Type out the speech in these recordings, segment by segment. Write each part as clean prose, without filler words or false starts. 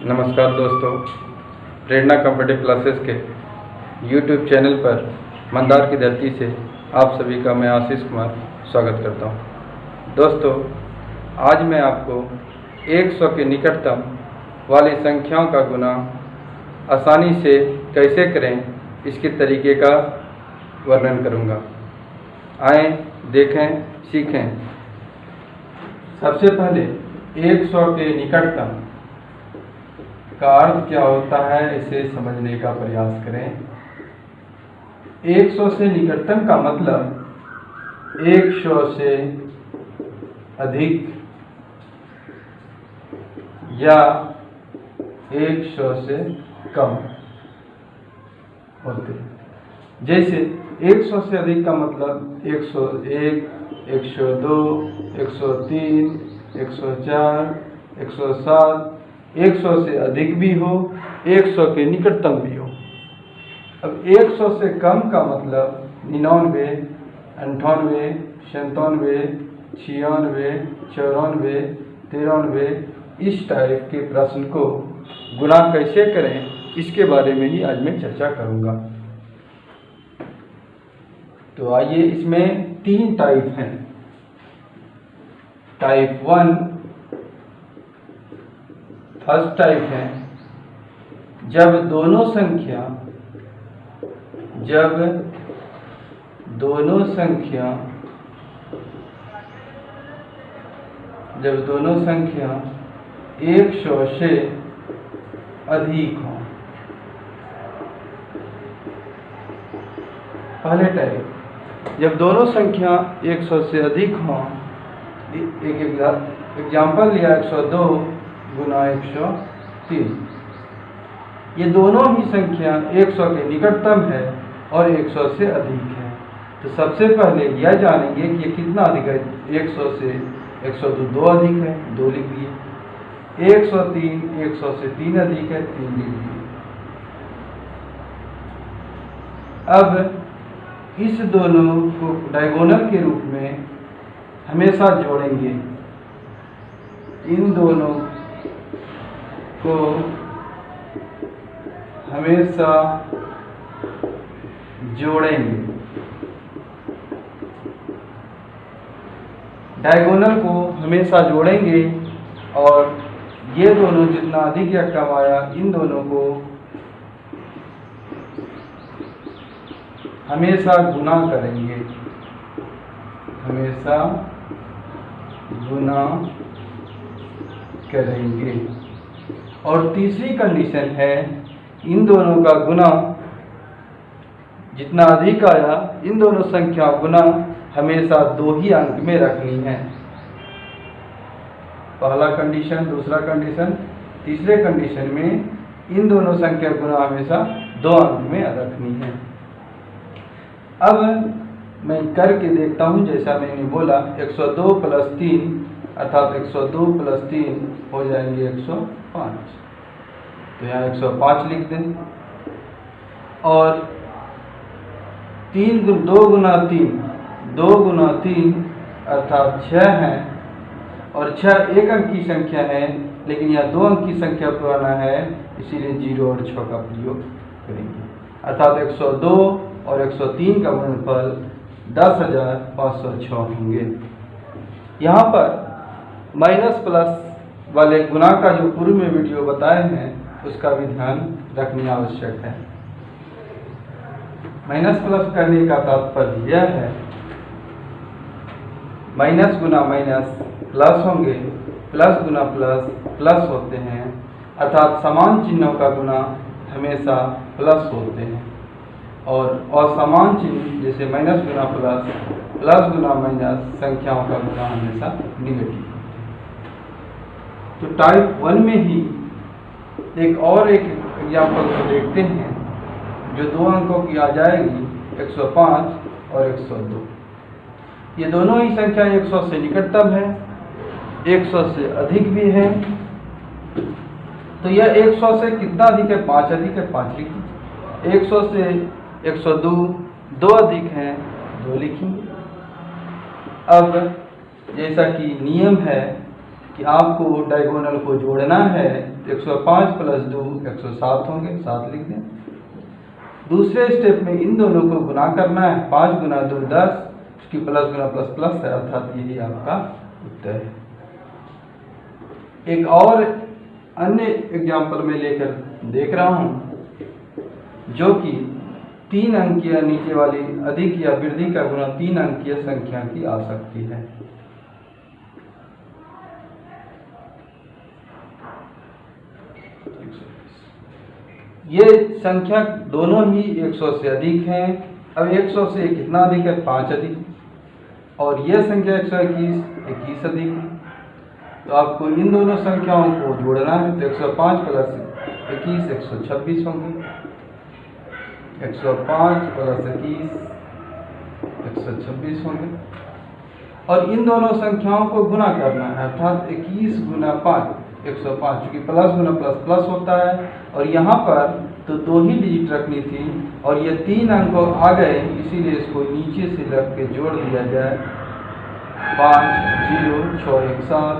नमस्कार दोस्तों, प्रेरणा computer classes के YouTube चैनल पर मंदार की धरती से आप सभी का मैं आशीष कुमार स्वागत करता हूं। दोस्तों, आज मैं आपको 100 के निकटतम वाली संख्याओं का गुना आसानी से कैसे करें इसके तरीके का वर्णन करूंगा। आएँ, देखें, सीखें। सबसे पहले 100 के निकटतम का अर्थ क्या होता है इसे समझने का प्रयास करें। 100 से निकटतम का मतलब 100 से अधिक या 100 से कम होते हैं। जैसे 100 से अधिक का मतलब 101, 102, 103, 104, 107, 100 से अधिक भी हो, 100 के निकटतम भी हो। अब 100 से कम का मतलब 99, 98, 97, 96, 94, 93 इस टाइप के प्रश्न को गुणा कैसे करें इसके बारे में ही आज मैं चर्चा करूंगा। तो आइए, इसमें 3 टाइप हैं। टाइप 1 फर्स्ट टाइप है जब दोनों संख्या जब दोनों संख्या 100 से अधिक हो। पहले टाइप, जब दोनों संख्या 100 से अधिक हो। एक एग्जाम्पल लिया 102 गुना 103। ये दोनों ही संख्या 100 के निकटतम है और 100 से अधिक है। तो सबसे पहले यह जानेंगे कि ये कितना अधिक है। 100 से 102 अधिक है, 2 लिख दिए। 103 100 से 3 अधिक है, 3 लिख दिए। अब इस दोनों को डायगोनल के रूप में हमेशा जोड़ेंगे। इन दोनों को हमेशा जोड़ेंगे। डायगोनल को हमेशा जोड़ेंगे और ये दोनों जितना अधिक या कम आया, इन दोनों को हमेशा गुना करेंगे। हमेशा गुना करेंगे। और तीसरी कंडीशन है, इन दोनों का गुना जितना अधिक आया, इन दोनों संख्या गुना हमेशा 2 ही अंक में रखनी है। पहला कंडीशन, दूसरा कंडीशन, तीसरे कंडीशन में इन दोनों संख्या गुना हमेशा 2 अंक में रखनी है। अब मैं करके देखता हूं। जैसा मैंने बोला 102 + 3 अर्थात 102 + 3 हो जाएंगे 105। तो यहाँ 105 लिख दें। और 2 गुना 3 अर्थात 6 है। और 6 एक अंक की संख्या है, लेकिन यह 2 अंक की संख्या पुराना है, इसीलिए 0 और 6 का प्रयोग करेंगे। अर्थात 102 और 103 का गुणनफल 10,506 होंगे। यहाँ पर माइनस प्लस वाले गुणा का जो पूर्व में वीडियो बताए हैं उसका भी ध्यान रखनी आवश्यक है। माइनस प्लस करने का तात्पर्य यह है, माइनस गुना माइनस प्लस होंगे, प्लस गुना प्लस प्लस होते हैं। अर्थात समान चिन्हों का गुना हमेशा प्लस होते हैं और असमान चिन्ह जैसे माइनस गुना प्लस, प्लस गुना माइनस संख्याओं का गुना हमेशा निगेटिव। तो टाइप 1 में ही एक एग्जाम्पल को देखते हैं जो 2 अंकों की आ जाएगी, 105 और 102। ये दोनों ही संख्या 100 से निकटतम है, 100 से अधिक भी है। तो यह 100 से कितना अधिक है? 5 अधिक है, 5 लिख दीजिए। 100 से 102 2 अधिक है, 2 लिखेंगे। अब जैसा कि नियम है कि आपको डायगोनल को जोड़ना है। 105 प्लस 2 107 होंगे, 7 लिख दें। दूसरे स्टेप में इन दोनों को गुना करना है। 5 गुना 2 10, उसकी प्लस गुना प्लस प्लस है, अर्थात यही आपका उत्तर है। एक और अन्य एग्जाम्पल में लेकर देख रहा हूं, जो कि 3 अंकीय नीचे वाली अधिक या वृद्धि का गुना 3 अंकीय संख्या की आ सकती है। ये संख्या दोनों ही 100 से अधिक हैं। अब 100 से कितना अधिक है? 5 अधिक, और यह संख्या 121 21 अधिक है। तो आपको इन दोनों संख्याओं को जोड़ना है। तो 105 प्लस 21 126 होंगे, 105 प्लस 21 126 होंगे, और इन दोनों संख्याओं को गुना करना है, अर्थात 21 गुना 5 105, क्योंकि प्लस गुना प्लस प्लस होता है। और यहाँ पर तो 2 ही डिजिट रखनी थी, और ये 3 अंक आ गए, इसीलिए इसको नीचे से रख के जोड़ दिया जाए। 5 0 6 1 7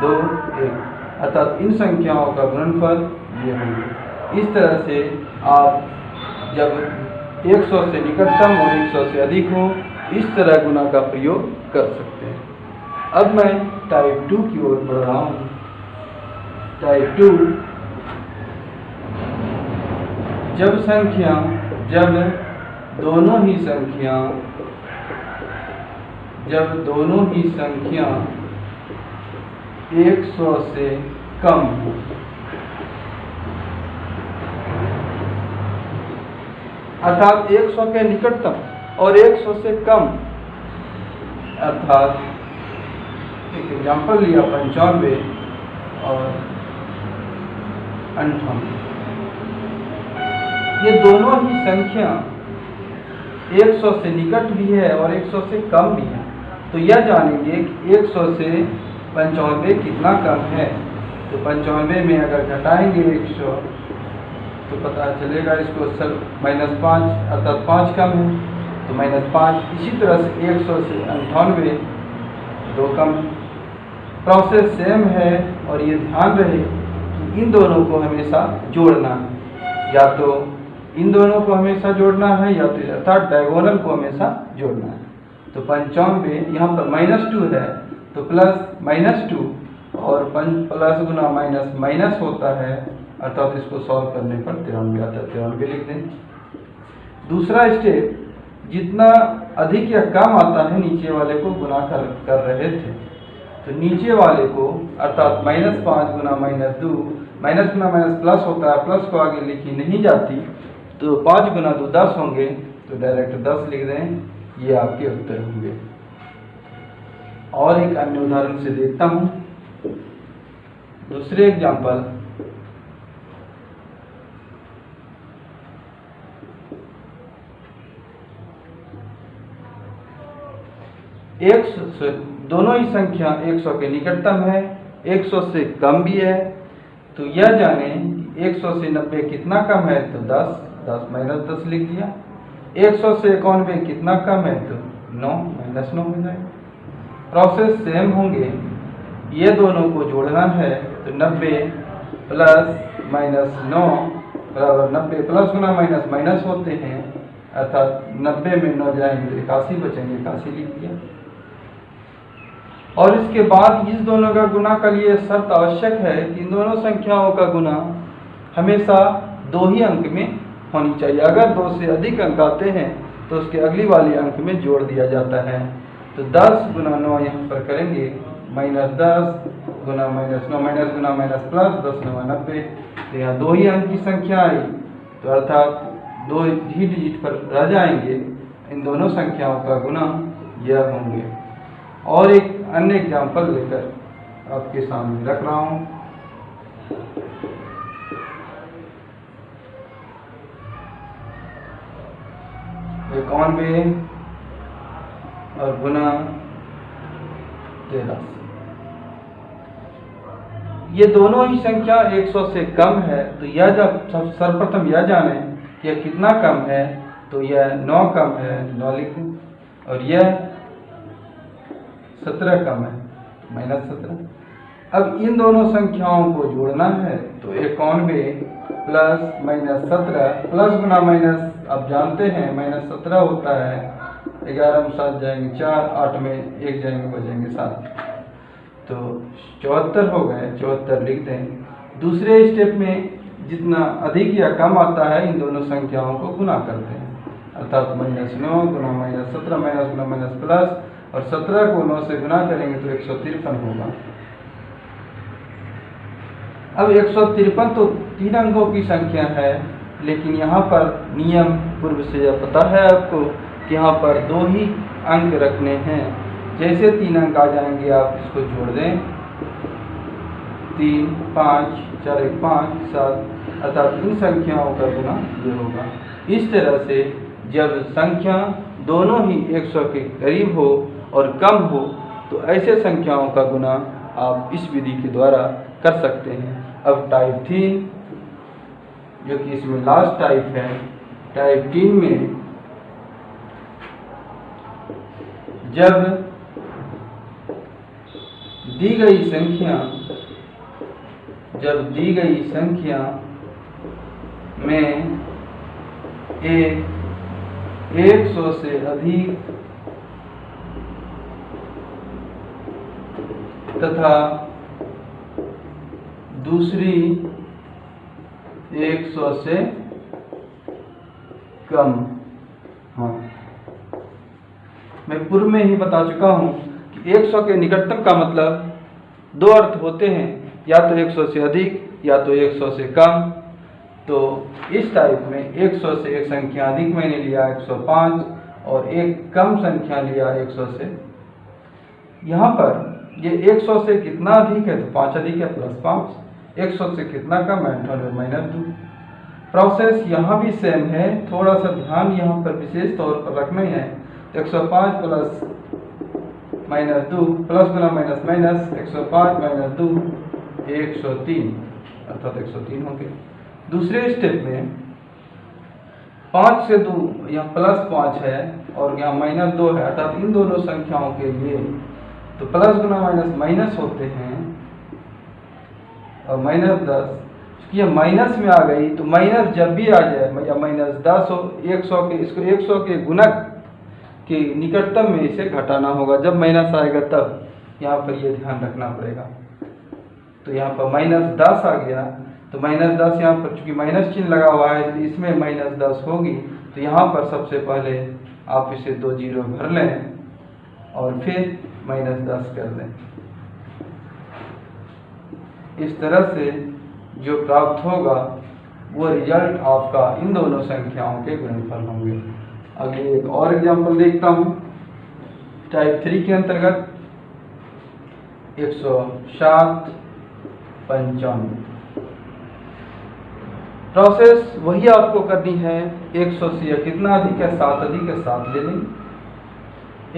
2 1, अर्थात इन संख्याओं का गुणनफल ये होंगे। इस तरह से आप जब 100 से निकटतम और 100 से अधिक हो, इस तरह गुना का प्रयोग कर सकते हैं। अब मैं टाइप 2 की ओर बढ़ रहा हूँ। टाइप 2, जब दोनों ही संख्या 100 से कम हो, अर्थात 100 के निकटतम और 100 से कम, अर्थात एक एग्जाम्पल लिया 95 और 98, ये दोनों ही संख्या 100 से निकट भी है और 100 से कम भी है। तो यह जानेंगे कि 100 से 95 कितना कम है। तो 95 में अगर घटाएंगे 100 तो पता चलेगा इसको -5, अर्थात 5 कम है, तो -5। इसी तरह से 100 से 98 2 कम है। प्रोसेस सेम है, और ये ध्यान रहे कि इन दोनों को हमेशा जोड़ना है, या तो इन दोनों को हमेशा जोड़ना है, या तो अर्थात डायगोनल को हमेशा जोड़ना है। तो 95 यहाँ पर -2 है, तो प्लस -2, और प्लस गुना माइनस माइनस होता है, अर्थात इसको सॉल्व करने पर 93 आता है। 93 लिख दें। दूसरा स्टेप, जितना अधिक या कम आता है नीचे वाले को गुना कर रहे थे, तो नीचे वाले को अर्थात -5 गुना -2, माइनस गुना माइनस प्लस होता है, प्लस को आगे लिखी नहीं जाती, तो 5 गुना 2 10 होंगे, तो डायरेक्ट 10 लिख दें। ये आपके उत्तर होंगे। और एक अन्य उदाहरण से देखता हूं। दूसरे एग्जाम्पल, दोनों ही संख्या 100 के निकटतम है, 100 से कम भी है। तो यह जाने 100 से 90 कितना कम है, तो 10 10 माइनस 10 लिख दिया। 100 से 91 कितना कम है, तो 9 -9 हो जाएगा। प्रोसेस सेम होंगे, ये दोनों को जोड़ना है, तो 90 प्लस -9 बराबर 90, प्लस गुना माइनस माइनस होते हैं, अर्थात 90 में 9 जाएंगे 81 बचेंगे, 81 लिख दिया। और इसके बाद इस दोनों का गुना के लिए शर्त आवश्यक है कि इन दोनों संख्याओं का गुना हमेशा 2 ही अंक में होनी चाहिए। अगर 2 से अधिक अंक आते हैं तो उसके अगली वाले अंक में जोड़ दिया जाता है। तो 10 गुना 9 यहाँ पर करेंगे, -10 गुना -9, माइनस गुना माइनस प्लस, 10 9 90। तो यहाँ 2 ही अंक की संख्या आई, तो अर्थात 2 ही डिजिट पर रह जाएंगे। इन दोनों संख्याओं का गुना यह होंगे। और एक अन्य एग्जाम्पल लेकर आपके सामने रख रहा हूँ। इक्यानवे और गुना 13। ये दोनों ही संख्या 100 से कम है। तो यह जब सर्वप्रथम यह जाने कि यह कितना कम है, तो यह 9 कम है, 9 लिखें, और यह 17 कम है, -17। अब इन दोनों संख्याओं को जोड़ना है तो 91 प्लस -17 प्लस गुना माइनस आप जानते हैं -17 होता है, 11 में 7 जाएंगे 4, 8 में 1 जाएंगे बचेंगे 7, तो 74 हो गए, 74 लिख दें। दूसरे स्टेप में जितना अधिक या कम आता है इन दोनों संख्याओं को गुना करते हैं, अर्थात -9 गुना -17 माइनस गुना माइनस प्लस, और 17 को 9 से गुना करेंगे तो 153 होगा। अब 153 तो 3 अंकों की संख्या है, लेकिन यहाँ पर नियम पूर्व से यह पता है आपको कि यहाँ पर 2 ही अंक रखने हैं। जैसे 3 अंक आ जाएंगे आप इसको जोड़ दें, 3 5 4 1 5 7, अर्थात इन संख्याओं का गुना ये होगा। इस तरह से जब संख्या दोनों ही 100 के करीब हो और कम हो तो ऐसे संख्याओं का गुना आप इस विधि के द्वारा कर सकते हैं। अब टाइप 3 जो कि इसमें लास्ट टाइप है, टाइप 3 में जब दी गई संख्या में 100 से अधिक तथा दूसरी 100 से कम, हाँ मैं पूर्व में ही बता चुका हूं कि 100 के निकटतम का मतलब 2 अर्थ होते हैं, या तो 100 से अधिक या तो 100 से कम। तो इस टाइप में 100 से एक संख्या अधिक मैंने लिया 105 और एक कम संख्या लिया 100 से। यहाँ पर ये 100 से कितना अधिक है तो 5 अधिक है प्लस 5, 100 से कितना कम है 98 माइनस 2। प्रोसेस यहाँ भी सेम है, थोड़ा सा ध्यान यहाँ पर विशेष तौर पर रखना है। 105 प्लस -2 प्लस गुना माइनस माइनस 105 माइनस 2 103, अर्थात 103 हो गए। दूसरे स्टेप में 5 से 2 यहाँ प्लस 5 है और यहाँ माइनस 2 है, अर्थात इन दोनों संख्याओं के लिए तो प्लस गुना माइनस माइनस होते हैं और -10, क्योंकि यह माइनस में आ गई तो माइनस जब भी आ जाए या -10 हो 100 के, इसको 100 के गुणक के निकटतम में इसे घटाना होगा। जब माइनस आएगा तब यहाँ पर ये ध्यान रखना पड़ेगा। तो यहाँ पर -10 आ गया तो -10 यहाँ पर चूंकि माइनस चिन्ह लगा हुआ है इसलिए इसमें -10 होगी, तो यहाँ पर सबसे पहले आप इसे 2 जीरो भर लें और फिर -10 कर दें। इस तरह से जो प्राप्त होगा वो रिजल्ट आपका इन दोनों संख्याओं के गुणनफल होंगे। अगले एक और एग्जांपल देखता हूँ। टाइप 3 के अंतर्गत 107 95 प्रोसेस वही आपको करनी है। 100 से यह कितना अधिक है 7 अधिक है 7 ले लेंगे।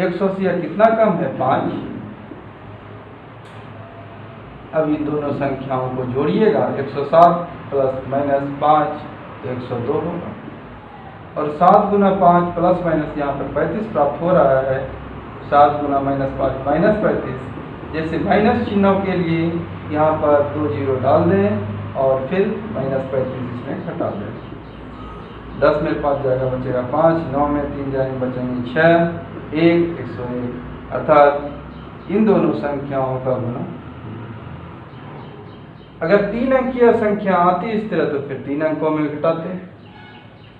100 से यह कितना कम है 5। अब इन दोनों संख्याओं को जोड़िएगा 107 प्लस माइनस 5 तो 102 होगा और 7 गुना 5 प्लस माइनस यहाँ पर 35 प्राप्त हो रहा है। 7 गुना -5 -35। जैसे माइनस चिन्हों के लिए यहाँ पर 2 जीरो डाल दें और फिर -35 इसमें घटा दें। 10 में 5 जाएगा बचेगा 5, 9 में 3 जाएंगे बचेंगे 6, 1 101, अर्थात इन दोनों संख्याओं का गुना। अगर 3 अंकीय संख्या आती इस तरह तो फिर 3 अंकों में घटाते।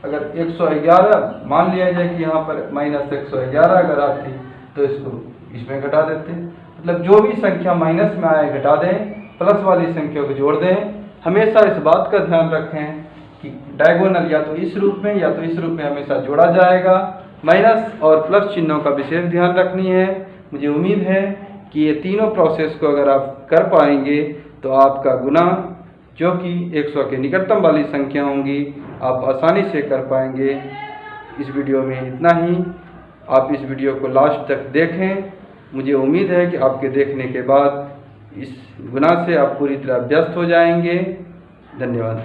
अगर 111 मान लिया जाए कि यहाँ पर -111 अगर आती तो इसको इसमें घटा देते। मतलब जो भी संख्या माइनस में आए घटा दें, प्लस वाली संख्या को जोड़ दें। हमेशा इस बात का ध्यान रखें कि डायगोनल या तो इस रूप में या तो इस रूप में हमेशा जोड़ा जाएगा। माइनस और प्लस चिन्हों का विशेष ध्यान रखनी है। मुझे उम्मीद है कि ये तीनों प्रोसेस को अगर आप कर पाएंगे तो आपका गुना जो कि 100 के निकटतम वाली संख्या होंगी आप आसानी से कर पाएंगे। इस वीडियो में इतना ही। आप इस वीडियो को लास्ट तक देखें। मुझे उम्मीद है कि आपके देखने के बाद इस गुना से आप पूरी तरह अभ्यस्त हो जाएंगे। धन्यवाद।